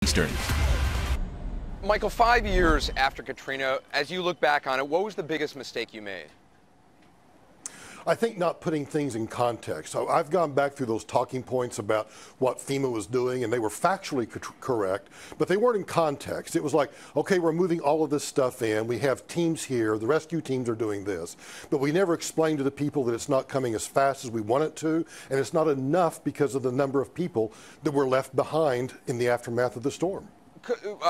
Eastern. Michael, 5 years after Katrina, as you look back on it, what was the biggest mistake you made? I think not putting things in context. So I've gone back through those talking points about what FEMA was doing, and they were factually correct, but they weren't in context. It was like, okay, we're moving all of this stuff in. We have teams here. The rescue teams are doing this. But we never explained to the people that it's not coming as fast as we want it to, and it's not enough because of the number of people that were left behind in the aftermath of the storm.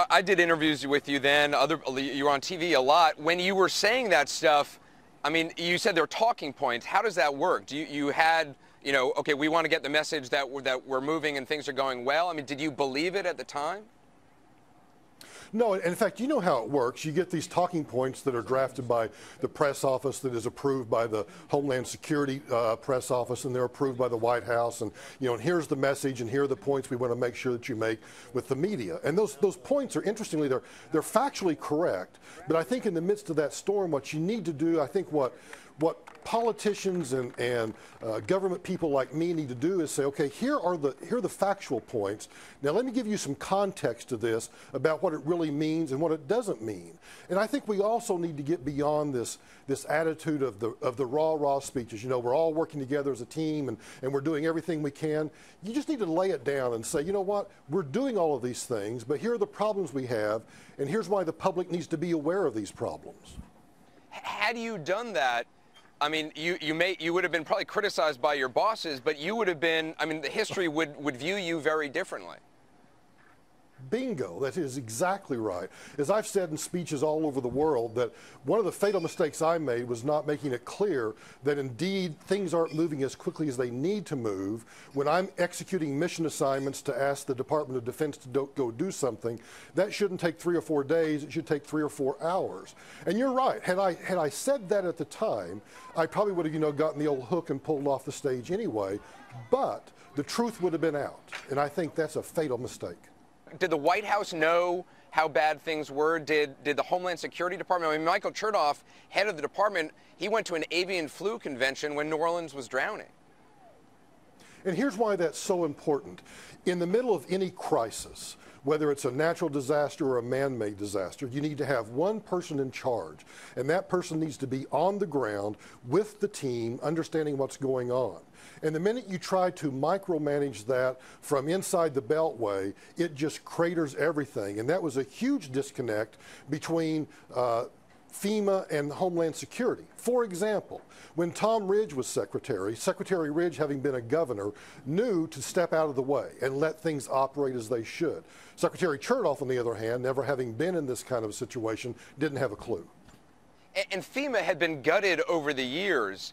I did interviews with you then. You were on TV a lot. When you were saying that stuff, I mean, you said there were talking points. How does that work? You had, okay, we want to get the message that we're moving and things are going well. I mean, did you believe it at the time? No, in fact, you know how it works. You get these talking points that are drafted by the press office that is approved by the Homeland Security press office, and they're approved by the White House. And, and here's the message, and here are the points we want to make sure that you make with the media. And those points are, interestingly, they're factually correct. But I think in the midst of that storm, what you need to do, I think what politicians and government people like me need to do is say, okay, here are the factual points. Now let me give you some context to this about what it really means and what it doesn't mean. And I think we also need to get beyond this attitude of the raw speeches. We're all working together as a team and we're doing everything we can. You just need to lay it down and say, you know what, we're doing all of these things, but here are the problems we have, and here's why the public needs to be aware of these problems. Had you done that, I mean, you would have been probably criticized by your bosses, but you would have been, I mean, the history would view you very differently. Bingo, that is exactly right. As I've said in speeches all over the world, that one of the fatal mistakes I made was not making it clear that indeed things aren't moving as quickly as they need to move. When I'm executing mission assignments to ask the Department of Defense to go do something, that shouldn't take 3 or 4 days, it should take 3 or 4 hours. And you're right, had I said that at the time, I probably would have gotten the old hook and pulled off the stage anyway, but the truth would have been out. And I think that's a fatal mistake. Did the White House know how bad things were? Did the Homeland Security Department? I mean, Michael Chertoff, head of the department, he went to an avian flu convention when New Orleans was drowning. And here's why that's so important. In the middle of any crisis, whether it's a natural disaster or a man-made disaster, you need to have one person in charge. And that person needs to be on the ground with the team, understanding what's going on. And the minute you try to micromanage that from inside the Beltway, it just craters everything. And that was a huge disconnect between FEMA and Homeland Security. For example, when Tom Ridge was Secretary Ridge, having been a governor, knew to step out of the way and let things operate as they should. Secretary Chertoff, on the other hand, never having been in this kind of a situation, didn't have a clue. And FEMA had been gutted over the years.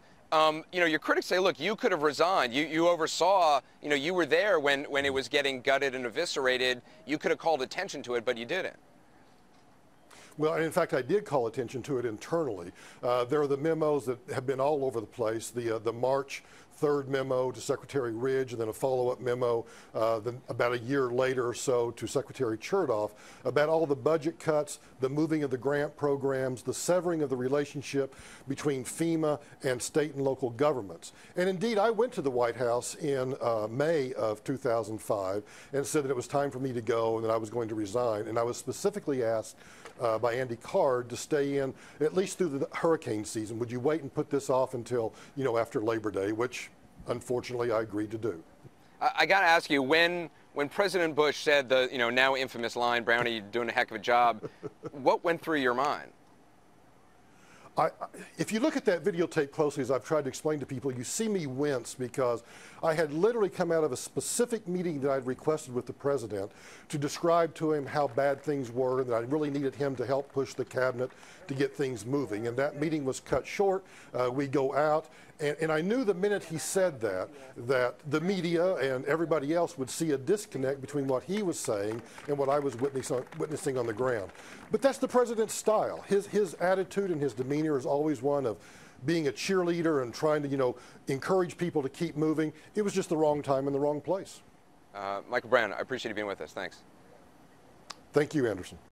Your critics say, look, you could have resigned. You oversaw, you were there when it was getting gutted and eviscerated. You could have called attention to it, but you didn't. Well, in fact, I did call attention to it internally. There are the memos that have been all over the place. The March 3rd memo to Secretary Ridge, and then a follow-up memo about a year later or so to Secretary Chertoff about all the budget cuts, the moving of the grant programs, the severing of the relationship between FEMA and state and local governments. And indeed, I went to the White House in May of 2005 and said that it was time for me to go and that I was going to resign. And I was specifically asked by Andy Card to stay in at least through the hurricane season. Would you wait and put this off until, after Labor Day, which unfortunately I agreed to do. I got to ask you, when President Bush said the, now infamous line, Brownie, you're doing a heck of a job, what went through your mind? If you look at that videotape closely, as I've tried to explain to people, you see me wince because I had literally come out of a specific meeting that I'd requested with the president to describe to him how bad things were and that I really needed him to help push the cabinet to get things moving. And that meeting was cut short. We go out, and I knew the minute he said that the media and everybody else would see a disconnect between what he was saying and what I was witnessing on the ground. But that's the president's style. His attitude and his demeanor is always one of being a cheerleader and trying to, encourage people to keep moving. It was just the wrong time and the wrong place. Michael Brown, I appreciate you being with us. Thanks. Thank you, Anderson.